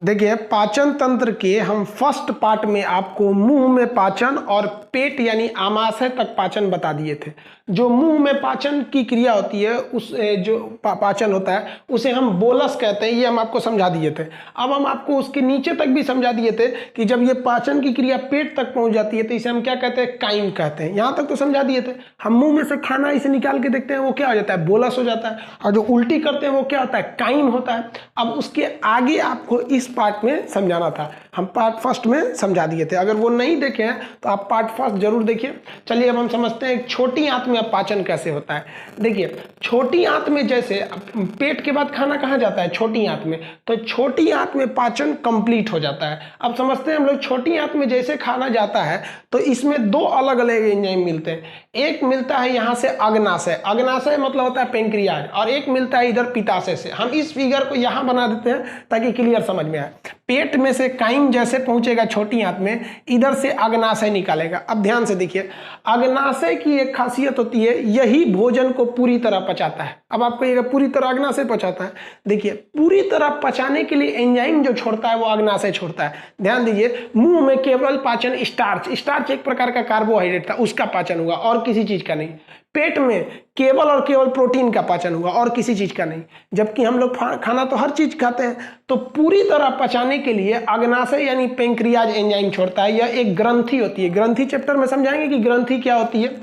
देखिए, पाचन तंत्र के हम फर्स्ट पार्ट में आपको मुंह में पाचन और पेट यानी आमाशय तक पाचन बता दिए थे। जो मुंह में पाचन की क्रिया होती है उस जो पाचन होता है उसे हम बोलस कहते हैं, ये हम आपको समझा दिए थे। अब हम आपको उसके नीचे तक भी समझा दिए थे कि जब ये पाचन की क्रिया पेट तक पहुंच जाती है तो इसे हम क्या कहते हैं, काइम कहते हैं। यहाँ तक तो समझा दिए थे। हम मुंह में से खाना इसे निकाल के देखते हैं, वो क्या हो जाता है, बोलस हो जाता है, और जो उल्टी करते हैं वो क्या होता है, काइम होता है। अब उसके आगे आपको इस पार्ट में समझाना था, हम पार्ट फर्स्ट में समझा दिए थे। अगर वो नहीं देखे हैं तो आप पार्ट फर्स्ट जरूर देखिए। चलिए अब हम समझते हैं छोटी आंत में पाचन कैसे होता है। देखिए, छोटी आंत में जैसे पेट के बाद खाना कहाँ जाता है, छोटी आंत में, तो छोटी आंत में पाचन कंप्लीट हो जाता है। अब समझते हैं हम लोग, छोटी आंत में जैसे खाना जाता है तो इसमें दो अलग अलग एंजाइम मिलते हैं। एक मिलता है यहाँ से अग्नाशय, अग्नाशय मतलब होता है पेंक्रियाज, और एक मिलता है इधर पित्ताशय से। हम इस फिगर को यहाँ बना देते हैं ताकि क्लियर समझ में आए। पेट में से काइम जैसे पहुंचेगा छोटी आंत में, इधर से अग्नाशय निकालेगा। अब ध्यान से देखिए, अग्नाशय की एक खासियत होती है, यही भोजन को पूरी तरह पचाता है। अब आपको ये पूरी तरह अग्नाशय पचाता है। देखिए, पूरी तरह पचाने के लिए एंजाइम जो छोड़ता है वो अग्नाशय छोड़ता है। ध्यान दीजिए, मुंह में केवल पाचन स्टार्च, स्टार्च एक प्रकार का कार्बोहाइड्रेट था, उसका पाचन हुआ और किसी चीज का नहीं। पेट में केवल और केवल प्रोटीन का पाचन हुआ और किसी चीज का नहीं। जबकि हम लोग खाना तो हर चीज खाते हैं, तो पूरी तरह पचाने के लिए अग्नाशय यानी पेंक्रियाज एंजाइम छोड़ता है। यह एक ग्रंथि होती है, ग्रंथि चैप्टर में समझाएंगे कि ग्रंथि क्या होती है।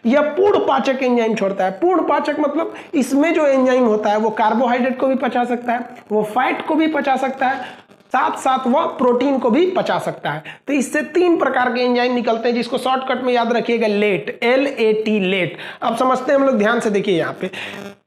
यह पूर्ण पाचक एंजाइम छोड़ता है। पूर्ण पाचक मतलब इसमें जो एंजाइम होता है वो कार्बोहाइड्रेट को भी पचा सकता है, वो फैट को भी पचा सकता है, साथ साथ वह प्रोटीन को भी पचा सकता है। तो इससे तीन प्रकार के एंजाइम निकलते हैं, जिसको शॉर्टकट में याद रखिएगा, लेट, LAT, लेट। अब समझते हैं हम लोग, ध्यान से देखिए, यहाँ पे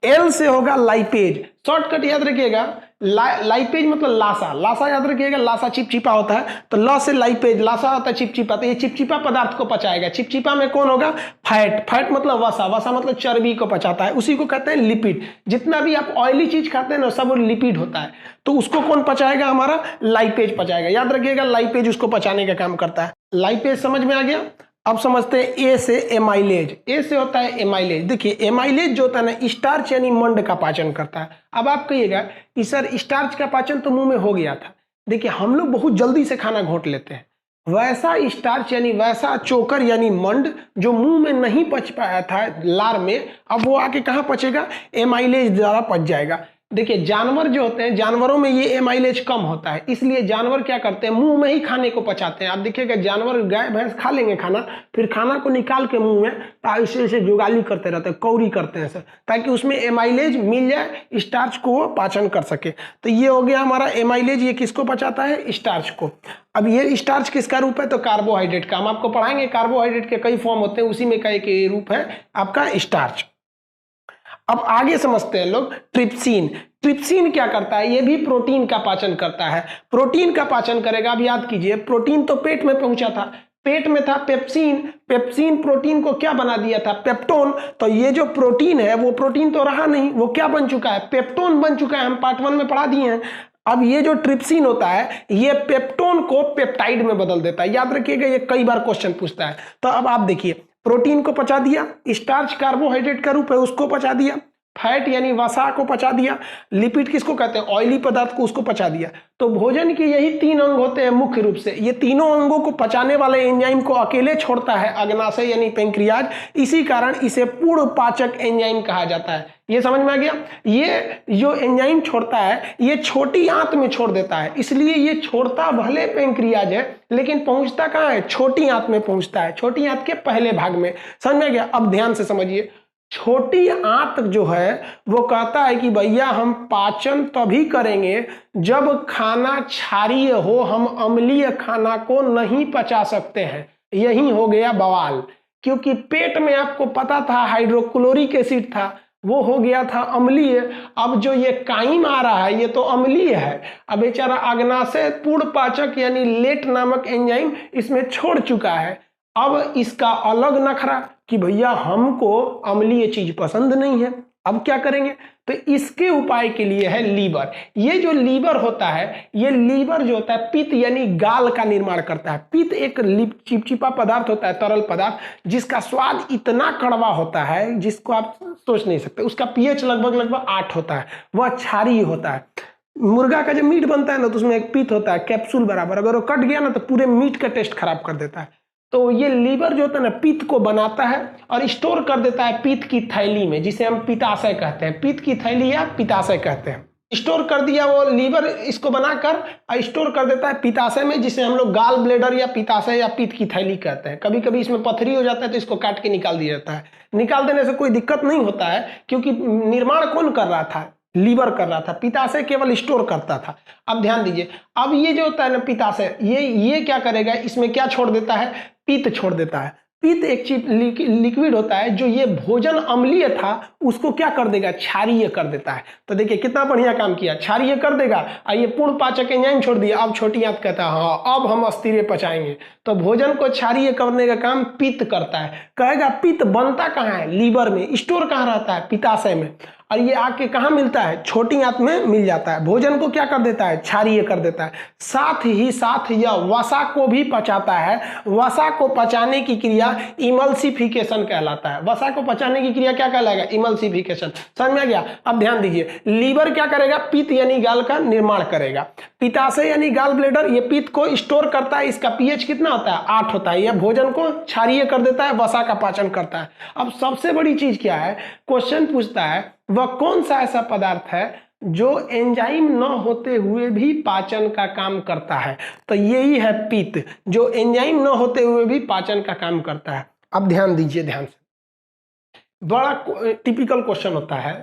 L से होगा लाइपेज, शॉर्टकट याद रखिएगा, लाइपेज मतलब लासा, लासा याद रखिएगा, लासा चिपचिपा होता है, तो ल से लाइपेज, लासा होता है चिपचिपा, तो ये चिपचिपा पदार्थ को पचाएगा। चिपचिपा में कौन होगा, फैट, फैट मतलब वसा, वसा मतलब चर्बी को पचाता है, उसी को कहते हैं लिपिड। जितना भी आप ऑयली चीज खाते हैं ना सब लिपिड होता है, तो उसको कौन पचाएगा, हमारा लाइपेज पचाएगा। याद रखिएगा, लाइपेज उसको पचाने का काम करता है। लाइपेज समझ में आ गया। अब समझते हैं ए से एमाइलेज। ए से होता है एमाइलेज। देखिए, एमाइलेज जो होता है ना, स्टार्च यानी मंड का पाचन करता है। अब आप कहिएगा कि सर स्टार्च का पाचन तो मुंह में हो गया था। देखिए, हम लोग बहुत जल्दी से खाना घोंट लेते हैं, वैसा स्टार्च यानी वैसा चोकर यानी मंड जो मुंह में नहीं पच पाया था लार में, अब वो आके कहाँ पचेगा, एमाइलेज द्वारा पच जाएगा। देखिए, जानवर जो होते हैं, जानवरों में ये एमाइलेज कम होता है, इसलिए जानवर क्या करते हैं, मुंह में ही खाने को पचाते हैं। आप देखिएगा, जानवर गाय भैंस खा लेंगे खाना, फिर खाना को निकाल के मुंह में ऐसे ऐसे जुगाली करते रहते हैं, कौरी करते हैं सर, ताकि उसमें एमाइलेज मिल जाए, स्टार्च को वो पाचन कर सके। तो ये हो गया हमारा एमाइलेज, ये किसको पचाता है, स्टार्च को। अब ये स्टार्च किसका रूप है, तो कार्बोहाइड्रेट का। हम आपको पढ़ाएंगे कार्बोहाइड्रेट के कई फॉर्म होते हैं, उसी में का एक रूप है आपका स्टार्च। अब आगे समझते हैं लोग ट्रिप्सिन। ट्रिप्सिन क्या करता है, ये भी प्रोटीन का पाचन करता है। प्रोटीन का पाचन करेगा। अब याद कीजिए, प्रोटीन तो पेट में पहुंचा था, पेट में था पेप्सिन, पेप्सिन प्रोटीन को क्या बना दिया था, पेप्टोन। तो ये जो प्रोटीन है वो प्रोटीन तो रहा नहीं, वो क्या बन चुका है, पेप्टोन बन चुका है। हम पार्ट 1 में पढ़ा दिए हैं। अब ये जो ट्रिप्सिन होता है ये पेप्टोन को पेप्टाइड में बदल देता है। याद रखिएगा, ये कई बार क्वेश्चन पूछता है। तो अब आप देखिए, प्रोटीन को पचा दिया, स्टार्च कार्बोहाइड्रेट का रूप है उसको पचा दिया, फैट यानी वसा को पचा दिया, लिपिड किसको कहते हैं, ऑयली पदार्थ को, उसको पचा दिया। तो भोजन के यही 3 अंग होते हैं मुख्य रूप से। ये तीनों अंगों को पचाने वाले एंजाइम को अकेले छोड़ता है अग्नाशय यानी पेंक्रियाज। इसी कारण इसे पूर्ण पाचक एंजाइम कहा जाता है। ये समझ में आ गया। ये जो एंजाइम छोड़ता है ये छोटी आंत में छोड़ देता है, इसलिए ये छोड़ता भले पेंक्रियाज है लेकिन पहुंचता कहाँ है, छोटी आंत में पहुंचता है, छोटी आंत के पहले भाग में। समझ में आ गया। अब ध्यान से समझिए, छोटी आंत जो है वो कहता है कि भैया हम पाचन तभी करेंगे जब खाना क्षारीय हो, हम अम्लीय खाना को नहीं पचा सकते हैं। यही हो गया बवाल, क्योंकि पेट में आपको पता था हाइड्रोक्लोरिक एसिड था, वो हो गया था अम्लीय। अब जो ये काइम आ रहा है ये तो अम्लीय है। अब बेचारा अग्नाशय पूर्ण पाचक यानी लेट नामक एंजाइम इसमें छोड़ चुका है। अब इसका अलग नखरा कि भैया हमको अम्लीय चीज पसंद नहीं है, अब क्या करेंगे, तो इसके उपाय के लिए है लीवर। ये जो लीवर होता है, ये लीवर जो होता है पित्त यानी गाल का निर्माण करता है। पित्त एक चिपचिपा पदार्थ होता है, तरल पदार्थ, जिसका स्वाद इतना कड़वा होता है जिसको आप सोच नहीं सकते। उसका पीएच लगभग 8 होता है, वह क्षारीय होता है। मुर्गा का जब मीट बनता है ना तो उसमें एक पीत होता है कैप्सूल बराबर, अगर वो कट गया ना तो पूरे मीट का टेस्ट खराब कर देता है। तो ये लीवर जो होता है ना पित्त को बनाता है और स्टोर कर देता है पित्त की थैली में, जिसे हम पित्ताशय कहते हैं। पित्त की थैली या पित्ताशय कहते हैं। स्टोर कर दिया वो लीवर, इसको बनाकर स्टोर कर देता है पित्ताशय में, जिसे हम लोग गाल ब्लेडर या पित्ताशय या पित्त की थैली कहते हैं। कभी कभी इसमें पथरी हो जाता है तो इसको काट के निकाल दिया जाता है। निकाल देने से कोई दिक्कत नहीं होता है, क्योंकि निर्माण कौन कर रहा था? लीवर कर रहा था, पित्ताशय केवल स्टोर करता था। अब ध्यान दीजिए, अब ये जो होता है ना पित्ताशय, ये क्या करेगा, इसमें क्या छोड़ देता है? पित्त छोड़ देता है। पित्त एक चीज लिक्विड होता है जो ये भोजन अम्लीय था उसको क्या कर देगा? क्षारीय कर देता है। तो देखिए कितना बढ़िया काम किया, क्षारीय कर देगा। ये पूर्ण पाचक एंजाइम छोड़ दिया। अब छोटी आंत कहता है हाँ अब हम अस्थिर पचाएंगे। तो भोजन को क्षारीय करने का काम पित्त करता है। कहेगा पित्त बनता कहाँ है? लीवर में। स्टोर कहाँ रहता है? पित्ताशय में। और ये आके कहाँ मिलता है? छोटी आंत में मिल जाता है। भोजन को क्या कर देता है? क्षारीय कर देता है। साथ ही साथ यह वसा को भी पचाता है। वसा को पचाने की क्रिया इमल्सिफिकेशन कहलाता है। वसा को पचाने की क्रिया क्या कहलाएगा? इमल्सिफिकेशन। समझ में आ गया? अब ध्यान दीजिए, लीवर क्या करेगा? पित्त यानी गाल का निर्माण करेगा। पित्ताशय यानी गाल ब्लेडर ये पित्त को स्टोर करता है। इसका पीएच कितना होता है? 8 होता है। यह भोजन को क्षारीय कर देता है, वसा का पाचन करता है। अब सबसे बड़ी चीज क्या है? क्वेश्चन पूछता है वह कौन सा ऐसा पदार्थ है जो एंजाइम न होते हुए भी पाचन का काम करता है? तो यही है पित्त, जो एंजाइम न होते हुए भी पाचन का काम करता है। अब ध्यान दीजिए, ध्यान से, बड़ा टिपिकल क्वेश्चन होता है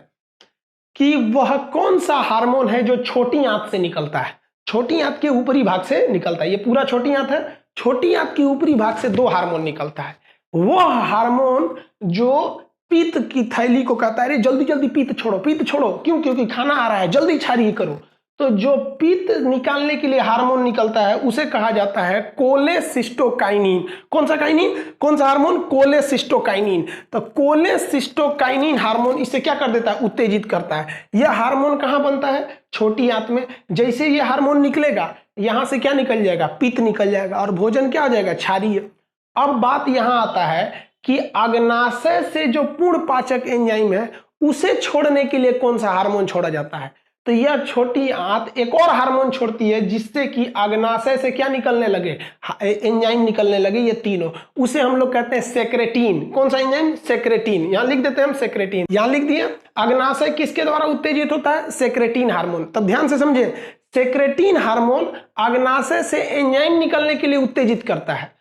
कि वह कौन सा हार्मोन है जो छोटी आंत से निकलता है? छोटी आंत के ऊपरी भाग से निकलता है। ये पूरा छोटी आंत है, छोटी आंत के ऊपरी भाग से 2 हार्मोन निकलता है। वह हार्मोन जो पित्त की थैली को कहता है अरे जल्दी जल्दी पित्त छोड़ो, पित्त छोड़ो। क्यों? क्योंकि खाना आ रहा है, जल्दी क्षारीय करो। तो जो पित्त निकालने के लिए हार्मोन निकलता है उसे कहा जाता है कोलेसिस्टोकाइनिन। कौन सा काइनिन? कौन सा हार्मोन? कोलेसिस्टोकाइनिन। तो कोलेसिस्टोकाइनिन हार्मोन इसे क्या कर देता है? उत्तेजित करता है। यह हार्मोन कहाँ बनता है? छोटी आंत में। जैसे ये हार्मोन निकलेगा यहां से क्या निकल जाएगा? पित्त निकल जाएगा और भोजन क्या हो जाएगा? क्षारीय। अब बात यहां आता है कि अग्नाशय से जो पूर्ण पाचक एंजाइम है उसे छोड़ने के लिए कौन सा हार्मोन छोड़ा जाता है? तो यह छोटी आंत एक और हार्मोन छोड़ती है जिससे कि अग्नाशय से क्या निकलने लगे? एंजाइम निकलने लगे। ये तीनों, उसे हम लोग कहते हैं सेक्रेटिन। कौन सा एंजाइम? सेक्रेटिन। यहां लिख देते हैं हम सेक्रेटिन। यहां लिख दिए। अग्नाशय किसके द्वारा उत्तेजित होता है? Secretin hormone. तब ध्यान से समझे, सेक्रेटिन हार्मोन अग्नाशय से एंजाइम निकलने के लिए उत्तेजित करता है।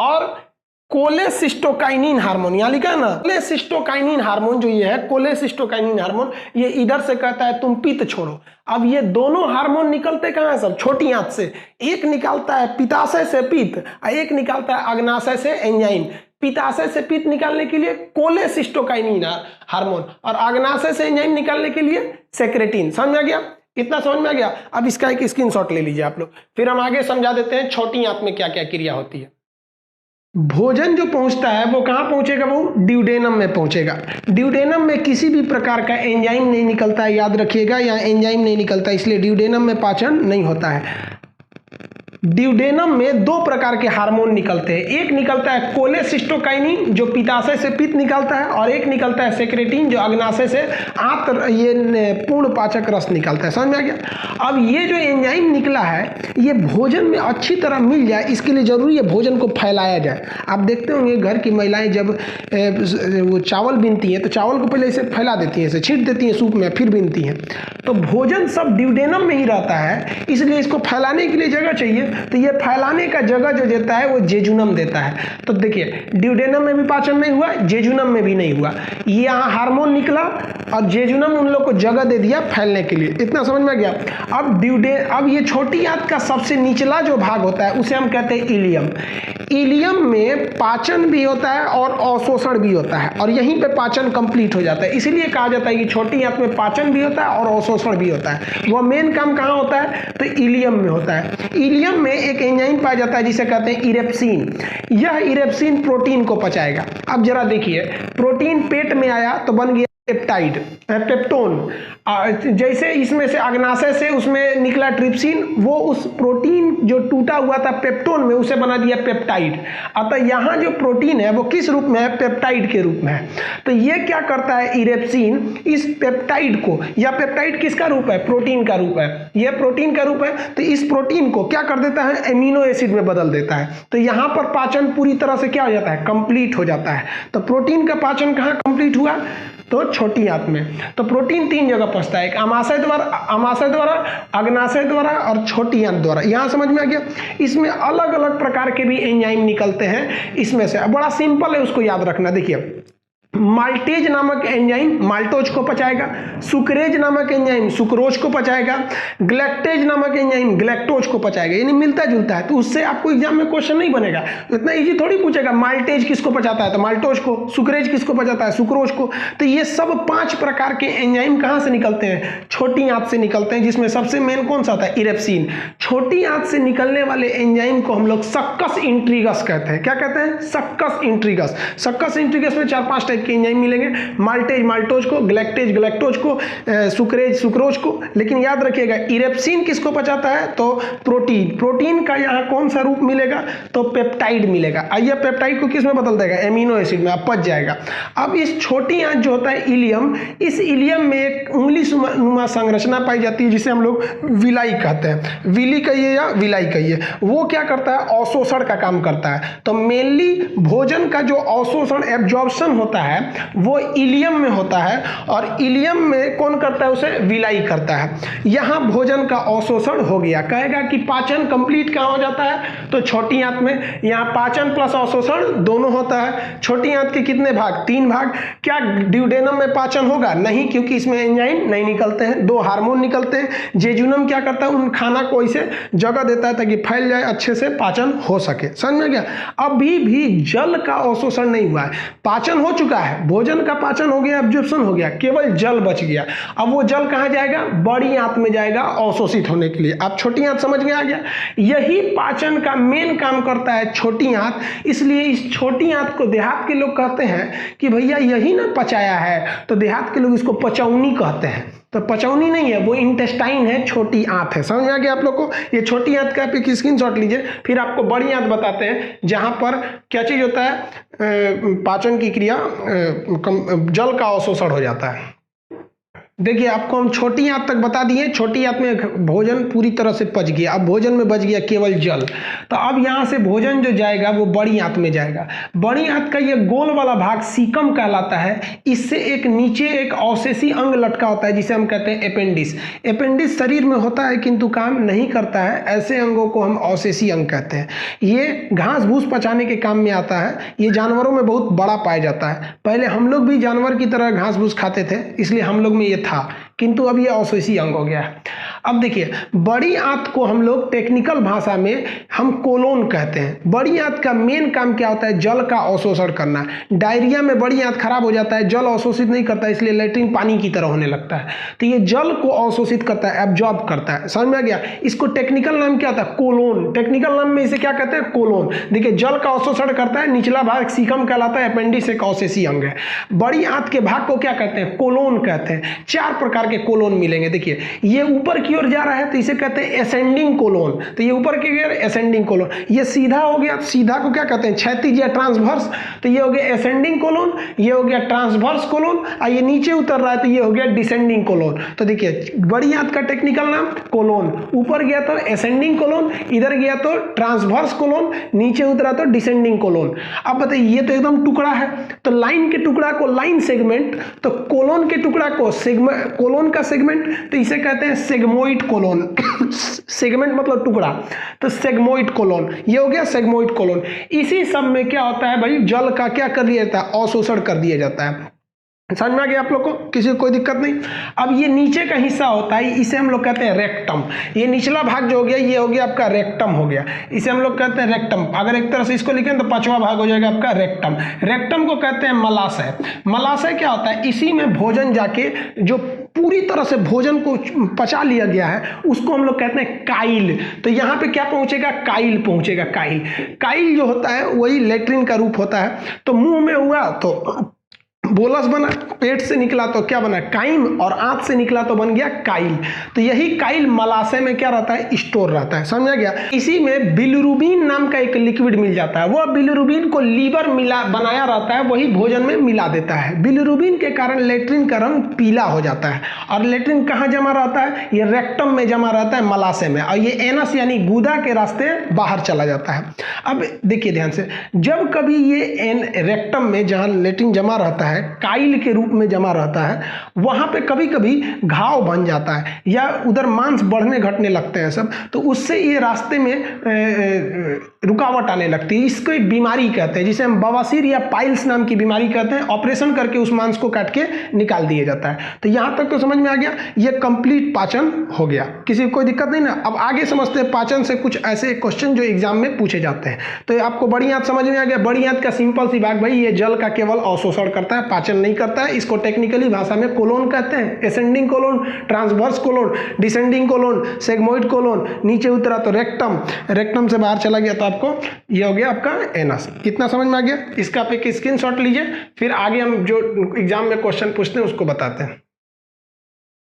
और कोलेसिस्टोकाइनिन हार्मोन यहां लिखा है ना, कोलेसिस्टोकाइनिन हार्मोन जो ये है, कोलेसिस्टोकाइनिन हार्मोन, ये इधर से कहता है तुम पित्त छोड़ो। अब ये दोनों हार्मोन निकलते कहां है? सब छोटी आंत से। एक निकालता है पित्ताशय से पित्त और एक निकालता है अग्नाशय से एंजाइम। पित्ताशय से पित्त निकालने के लिए कोलेसिस्टोकाइनिन हार्मोन और अग्नाशय से एंजाइम निकालने के लिए सेक्रेटिन। समझ में आ गया? इतना समझ में आ गया? अब इसका एक स्क्रीनशॉट ले लीजिए आप लोग, फिर हम आगे समझा देते हैं छोटी आंत में क्या क्या क्रिया होती है। भोजन जो पहुंचता है वो कहां पहुंचेगा? वो ड्यूडेनम में पहुंचेगा। ड्यूडेनम में किसी भी प्रकार का एंजाइम नहीं निकलता है, याद रखिएगा, यहाँ एंजाइम नहीं निकलता, इसलिए ड्यूडेनम में पाचन नहीं होता है। ड्यूडेनम में 2 प्रकार के हार्मोन निकलते हैं। एक निकलता है कोलेसिस्टोकाइनिन जो पित्ताशय से पित्त निकालता है और एक निकलता है सेक्रेटिन जो अग्नाशय से ये पूर्ण पाचक रस निकलता है। समझ में आ गया? अब ये जो एंजाइम निकला है ये भोजन में अच्छी तरह मिल जाए इसके लिए जरूरी है भोजन को फैलाया जाए। आप देखते होंगे घर की महिलाएं जब वो चावल बीनती हैं तो चावल को पहले इसे फैला देती हैं, इसे छींट देती हैं सूप में, फिर बीनती हैं। तो भोजन सब ड्यूडेनम में ही रहता है, इसलिए इसको फैलाने के लिए जगह चाहिए। तो ये फैलाने का जगह जो देता है वो जेजुनम देता है। तो देखिए ड्यूडेनम में भी पाचन नहीं हुआ, जेजुनम में भी नहीं हुआ। ये यहाँ हार्मोन निकला और जेजुनम उन लोग को जगह दे दिया फैलने के लिए। इतना समझ में गया? अब ये छोटी आंत का सबसे निचला जो भाग होता है उसे हम कहते हैं इलियम। इलियम में पाचन भी होता है और अवशोषण भी होता है और यहीं पे पाचन कंप्लीट हो जाता है। इसीलिए कहा जाता है कि छोटी आंत में पाचन भी होता है और अवशोषण भी होता है। वह मेन काम कहाँ होता है? तो इलियम में होता है। इलियम में एक एंजाइम पाया जाता है जिसे कहते हैं इरेप्सिन। यह इरेप्सिन प्रोटीन को पचाएगा। अब जरा देखिए, प्रोटीन पेट में आया तो बन गया पेप्टाइड, पेप्टोन। जैसे इसमें से अग्नाशय से उसमें निकला ट्रिप्सिन, वो उस प्रोटीन जो टूटा हुआ था पेप्टोन में उसे बना दिया पेप्टाइड। अतः यहाँ जो प्रोटीन है वो किस रूप में है? पेप्टाइड के रूप में है। तो ये क्या करता है? इरेप्सिन इस पेप्टाइड को, या पेप्टाइड किसका रूप है? प्रोटीन का रूप है, यह प्रोटीन का रूप है। तो इस प्रोटीन को क्या कर देता है? एमिनो एसिड में बदल देता है। तो यहाँ पर पाचन पूरी तरह से क्या हो जाता है? कंप्लीट हो जाता है। तो प्रोटीन का पाचन कहाँ कंप्लीट हुआ? तो छोटी आंत में। तो प्रोटीन 3 जगह पहुंचता है, एक आमाशय द्वारा, अग्नाशय द्वारा और छोटी आंत द्वारा। यहां समझ में आ गया? इसमें अलग अलग प्रकार के भी एंजाइम निकलते हैं इसमें से। बड़ा सिंपल है, उसको याद रखना। देखिए, माल्टेज नामक एंजाइम माल्टोज को पचाएगा, सुक्रेज नामक एंजाइम सुक्रोज को पचाएगा, ग्लैक्टेज नामक एंजाइम ग्लैक्टोज को पचाएगा। यानी मिलता जुलता है। तो उससे आपको एग्जाम में क्वेश्चन नहीं बनेगा, इतना इजी थोड़ी पूछेगा माल्टेज किसको पचाता है तो माल्टोज को, सुक्रेज किसको पचाता है? सुक्रोज को। तो ये सब 5 प्रकार के एंजाइम कहां से निकलते हैं? छोटी आंत से निकलते हैं, जिसमें सबसे मेन कौन सा होता है? इरेप्सिन। छोटी आंत से निकलने वाले एंजाइम को हम लोग सक्कस इंट्रीगस कहते हैं। क्या कहते हैं? सक्कस इंट्रीगस। सक्कस इंट्रीगस में 4-5 टाइप के एंजाइम मिलेंगे। माल्टेज माल्टोज को, ग्लैक्टेज ग्लैक्टोज को, सुक्रेज सुक्रोज को। लेकिन याद रखिएगा, इरेप्सिन किसको पचाता है? तो प्रोटीन। प्रोटीन का यहाँ कौन सा रूप मिलेगा? तो पेप्टाइड मिलेगा। आइए, पेप्टाइड को किस में बदल देगा? एमिनो एसिड में, पच जाएगा। अब इस छोटी आंत जो होता है इलियम, इस इलियम में एक उंगली नुमा संरचना पाई जाती है जिसे हम लोग विलाई कहते हैं। विली कहिए या विलाई कहिए। वो क्या करता है? अवशोषण का काम करता है। तो मेनली भोजन का जो अवशोषण, एब्जॉर्प्शन होता है, वो इलियम में होता है। और इलियम में कौन करता है? उसे विलाई करता है। यहां भोजन का अवशोषण हो गया। कहेगा कि पाचन कंप्लीट कहां हो जाता है? तो छोटी आंत में। यहां पाचन प्लस अवशोषण दोनों होता है। छोटी आंत के कितने भाग? 3 भाग। क्या ड्यूडेनम में पाचन होगा? नहीं, क्योंकि इसमें एंजाइम नहीं निकलते हैं, 2 हार्मोन निकलते हैं। जेजुनम क्या करता है? उन खाना को इसे जगह देता है ताकि फैल जाए, अच्छे से पाचन हो सके। समझ में गया? अभी भी जल का अवशोषण नहीं हुआ है। पाचन हो चुका है, भोजन का पाचन हो गया, एब्जॉर्प्शन हो गया, केवल जल बच गया। अब वो जल कहां जाएगा? बड़ी आंत में जाएगा अवशोषित होने के लिए। आप छोटी आंत समझ में आ गया? यही पाचन का मेन काम करता है छोटी आंत। इसलिए इस छोटी आंत को देहात के लोग कहते हैं कि भैया यही ना पचाया है, तो देहात के लोग इसको पचौनी कहते हैं। तो पचौनी नहीं है, वो इंटेस्टाइन है, छोटी आंत है। समझ में आ गया आप लोग को? ये छोटी आंत का आप स्क्रीनशॉट लीजिए, फिर आपको बड़ी आंत बताते हैं जहां पर क्या चीज होता है? पाचन की क्रिया, जल का अवशोषण हो जाता है। देखिए, आपको हम छोटी आंत तक बता दिए। छोटी आंत में भोजन पूरी तरह से पच गया, अब भोजन में बच गया केवल जल। तो अब यहाँ से भोजन जो जाएगा वो बड़ी आंत में जाएगा। बड़ी आंत का ये गोल वाला भाग सीकम कहलाता है। इससे एक नीचे एक अवशेषी अंग लटका होता है जिसे हम कहते हैं अपेंडिस। अपेंडिस शरीर में होता है किंतु काम नहीं करता है, ऐसे अंगों को हम अवशेषी अंग कहते हैं। ये घास भूस पचाने के काम में आता है। ये जानवरों में बहुत बड़ा पाया जाता है। पहले हम लोग भी जानवर की तरह घास भूस खाते थे, इसलिए हम लोग में ये था, किंतु अब ये अवशेषी अंग हो गया है। अब देखिए, बड़ी आंत को हम लोग टेक्निकल भाषा में हम कोलोन कहते हैं। बड़ी आंत का मेन काम क्या होता है? जल का अवशोषण करना। डायरिया में बड़ी आंत खराब हो जाता है, जल अवशोषित नहीं करता, इसलिए लैट्रिन पानी की तरह होने लगता है। तो ये जल को अवशोषित करता है, एब्जॉर्ब करता है। समझ में आ गया? इसको टेक्निकल नाम क्या होता है? कोलोन। टेक्निकल नाम में इसे क्या कहते हैं? कोलोन। देखिए, जल का अवशोषण करता है, निचला भाग सीकम कहलाता है, अपेंडिस एक अवशेषी अंग है। बड़ी आंत के भाग को क्या कहते हैं? कोलोन कहते हैं। 4 प्रकार के कोलोन मिलेंगे। देखिए, ये ऊपर की ओर जा रहा है तो इसे कहते हैं एसेंडिंग कोलोन। तो ये ऊपर की ओर एसेंडिंग कोलोन। ये सीधा हो गया, सीधा को क्या कहते हैं? क्षैतिज या ट्रांसवर्स। तो ये हो गया एसेंडिंग कोलोन, ये हो गया ट्रांसवर्स कोलोन, और ये नीचे उतर रहा है तो ये हो गया डिसेंडिंग कोलोन। तो देखिए, बड़ी आंत का टेक्निकल नाम कोलोन। ऊपर गया तो एसेंडिंग कोलोन, इधर गया तो ट्रांसवर्स कोलोन, नीचे उतरा तो डिसेंडिंग कोलोन। अब बताइए, ये तो एकदम टुकड़ा है, तो लाइन के टुकड़ा को लाइन सेगमेंट, तो कोलोन के टुकड़ा को सेगमेंट, कोलोन का सेगमेंट, तो इसे कहते हैं सेगमोइड कोलोन। सेगमेंट मतलब टुकड़ा, तो सेगमोइड कोलोन, ये हो गया सेगमोइड कोलोन। इसी सब में क्या होता है भाई? जल का क्या कर दिया जाता है? अवशोषण कर दिया जाता है। समझ में आ गया आप लोग को? किसी को कोई दिक्कत नहीं? अब ये नीचे का हिस्सा होता है, इसे हम लोग कहते हैं रेक्टम। ये निचला भाग जो हो गया, ये हो गया आपका रेक्टम हो गया, इसे हम लोग कहते हैं रेक्टम। अगर एक तरह से इसको लिखें तो 5वां भाग हो जाएगा आपका रेक्टम। रेक्टम को कहते हैं मलाशय। मलाशय क्या होता है? इसी में भोजन जाके जो पूरी तरह से भोजन को पचा लिया गया है उसको हम लोग कहते हैं काइल। तो यहाँ पे क्या पहुंचेगा? काइल पहुंचेगा। काइल, काइल जो होता है वही लेट्रिन का रूप होता है। तो मुंह में हुआ तो बोलस बना, पेट से निकला तो क्या बना काइम, और आंत से निकला तो बन गया काइल। तो यही काइल मलाशय में क्या रहता है स्टोर रहता है, समझ गया। इसी में बिलिरुबिन नाम का एक लिक्विड मिल जाता है, वह बिलिरुबिन को लीवर मिला बनाया रहता है, वही भोजन में मिला देता है। बिलिरुबिन के कारण लेट्रिन का रंग पीला हो जाता है। और लेट्रिन कहाँ जमा रहता है, ये रेक्टम में जमा रहता है मलाशय में, और ये एनस यानी गुदा के रास्ते बाहर चला जाता है। अब देखिए ध्यान से, जब कभी ये रेक्टम में जहाँ लेट्रिन जमा रहता है काइल के रूप में जमा रहता है, वहां पे कभी कभी घाव बन जाता है या उधर मांस बढ़ने घटने लगते हैं सब, तो उससे ये रास्ते में रुकावट आने लगती है। इसको एक बीमारी कहते हैं जिसे हम बवासीर या पाइल्स नाम की बीमारी कहते हैं। ऑपरेशन करके उस मांस को काट के निकाल दिया जाता है। तो यहां तक तो समझ में आ गया, ये कंप्लीट पाचन हो गया, किसी को कोई दिक्कत नहीं ना। अब आगे समझते हैं पाचन से कुछ ऐसे क्वेश्चन जो एग्जाम में पूछे जाते हैं। तो आपको बड़ी आंत समझ में आ गया। बड़ी आंत का सिंपल सी बात भाई, ये जल का केवल अवशोषण करता है, पाचन नहीं करता है। इसको टेक्निकली भाषा में कोलोन कहते हैं, ascending colon, transverse colon, descending colon, sigmoid colon. नीचे उतरा तो रेक्टम, रेक्टम से बाहर चला गया तो आपको ये हो गया आपका एनस। कितना समझ में आ गया, इसका आप एक स्क्रीनशॉट लीजिए, फिर आगे हम जो एग्जाम में क्वेश्चन पूछते हैं उसको बताते हैं।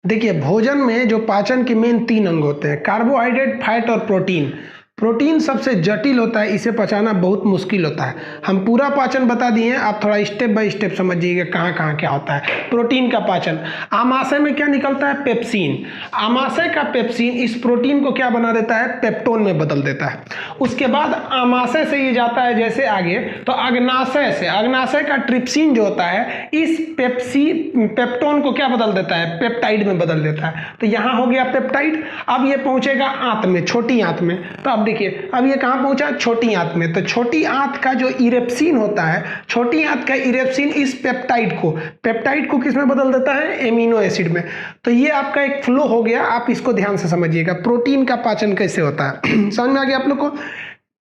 देखिए भोजन में जो पाचन के मेन 3 अंग होते हैं, कार्बोहाइड्रेट, फैट और प्रोटीन। प्रोटीन सबसे जटिल होता है, इसे पचाना बहुत मुश्किल होता है। हम पूरा पाचन बता दिए हैं, आप थोड़ा स्टेप बाय स्टेप समझिएगा कहाँ कहाँ क्या होता है। प्रोटीन का पाचन, आमाशय में क्या निकलता है, पेप्सिन। आमाशय का पेप्सिन इस प्रोटीन को क्या बना देता है, पेप्टोन में बदल देता है। उसके बाद आमाशय से ये जाता है जैसे आगे, तो अग्नाशय से, अग्नाशय का ट्रिप्सिन जो होता है इस पेप्टोन को क्या बदल देता है, पेप्टाइड में बदल देता है। तो यहाँ हो गया पेप्टाइड। अब ये पहुंचेगा आंत में, छोटी आंत में। तो अब देखिए अब ये कहां पहुंचा, छोटी आंत में। तो छोटी आंत का जो इरेप्सिन होता है, छोटी आंत का इरेप्सिन इस पेप्टाइड को किस में बदल देता है, एमिनो एसिड में। तो ये आपका एक फ्लो हो गया, आप इसको ध्यान से समझिएगा प्रोटीन का पाचन कैसे होता है। समझ में आ गया आप लोग को।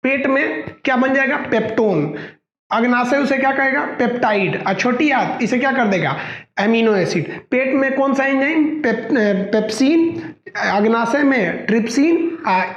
पेट में क्या बन जाएगा, पेप्टोन। अग्नाशय उसे क्या कहेगा, पेप्टाइड। और छोटी आंत इसे क्या कर देगा, एमिनो एसिड। पेट में कौन सा एंजाइम, पेप्सिन। अग्नाशय में ट्रिप्सिन,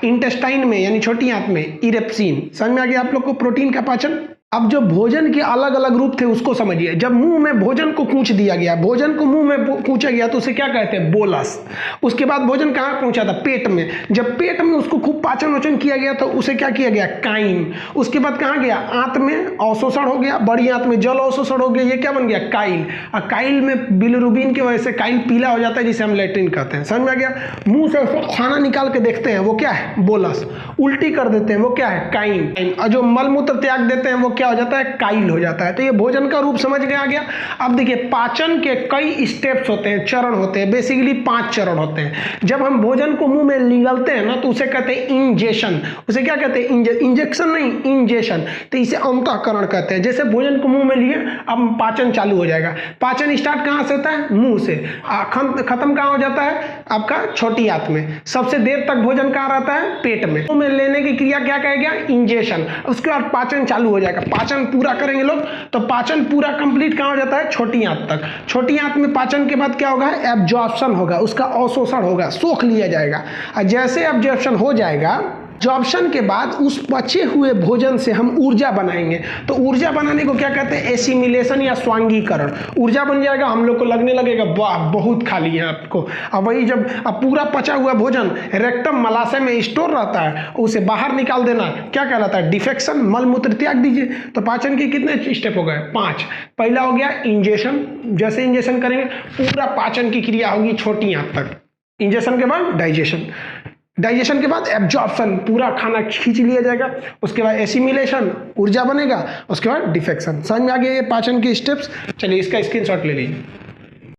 इंटेस्टाइन में यानी छोटी आंत में इरेप्सिन। समझ में आ गया आप लोग को प्रोटीन का पाचन। अब जो भोजन के अलग अलग रूप थे उसको समझिए। जब मुंह में भोजन को कूच दिया गया, भोजन को मुंह में कूचा गया तो उसे क्या कहते हैं, बोलस। उसके बाद भोजन कहाँ पहुंचा था, पेट में। जब पेट में उसको खूब पाचन वाचन किया गया तो उसे क्या किया गया, काइम। उसके बाद कहाँ गया, आंत में अवशोषण हो गया, बड़ी आंत में जल अवशोषण हो गया, ये क्या बन गया, काइल। और काइल में बिलिरुबिन की वजह से काइल पीला हो जाता है जिसे हम लेट्रिन कहते हैं। समझ में आ गया। मुंह से खाना निकाल के देखते हैं वो क्या है, बोलस। उल्टी कर देते हैं वो क्या है, काइम। और जो मलमूत्र त्याग देते हैं वो क्या हो जाता है, काइल हो जाता है। तो ये भोजन का रूप समझ में आ गया। अब देखिए पाचन के कई स्टेप्स होते हैं, चरण होते हैं। बेसिकली 5 चरण होते हैं। जब हम भोजन को मुंह में निगलते हैं ना तो उसे कहते हैं इंजेशन। उसे क्या कहते हैं, इंजेक्शन नहीं, इंजेशन। तो इसे अंतःकरण कहते हैं। जैसे भोजन को मुंह में लिए, अब पाचन चालू हो जाएगा। पाचन स्टार्ट कहाँ से होता है, मुंह से। खत्म कहाँ हो जाता है, आपका छोटी आंत में। सबसे देर तक भोजन कहाँ रहता है, पेट में। मुंह में लेने की क्रिया क्या कहेगा, इंजेशन। उसके बाद पाचन चालू हो जाएगा। पाचन पूरा करेंगे लोग तो पाचन पूरा कंप्लीट कहां हो जाता है, छोटी आंत तक। छोटी आंत में पाचन के बाद क्या होगा, एब्जॉर्प्शन होगा, उसका अवशोषण होगा, सोख लिया जाएगा। और जैसे एब्जॉर्प्शन हो जाएगा, एब्जॉर्प्शन के बाद उस बचे हुए भोजन से हम ऊर्जा बनाएंगे। तो ऊर्जा बनाने को क्या कहते हैं, एसिमिलेशन या स्वांगीकरण। ऊर्जा बन जाएगा, हम लोग को लगने लगेगा वाह बहुत खा लिया आपको। अब वही जब अब पूरा पचा हुआ भोजन रेक्टम मलाशय में स्टोर रहता है, उसे बाहर निकाल देना क्या कहलाता है, डिफेक्शन। मलमूत्र त्याग दीजिए। तो पाचन के कितने स्टेप हो गए, 5। पहला हो गया इंजेशन। जैसे इंजेशन करेंगे पूरा पाचन की क्रिया होगी छोटी आंत तक। इंजेशन के बाद डाइजेशन, डाइजेशन के बाद एब्जॉर्प्शन, पूरा खाना खींच लिया जाएगा। उसके बाद एसिमिलेशन, ऊर्जा बनेगा। उसके बाद डिफेक्शन। समझ में आ गया ये पाचन के स्टेप्स। चलिए इसका स्क्रीनशॉट ले लीजिए।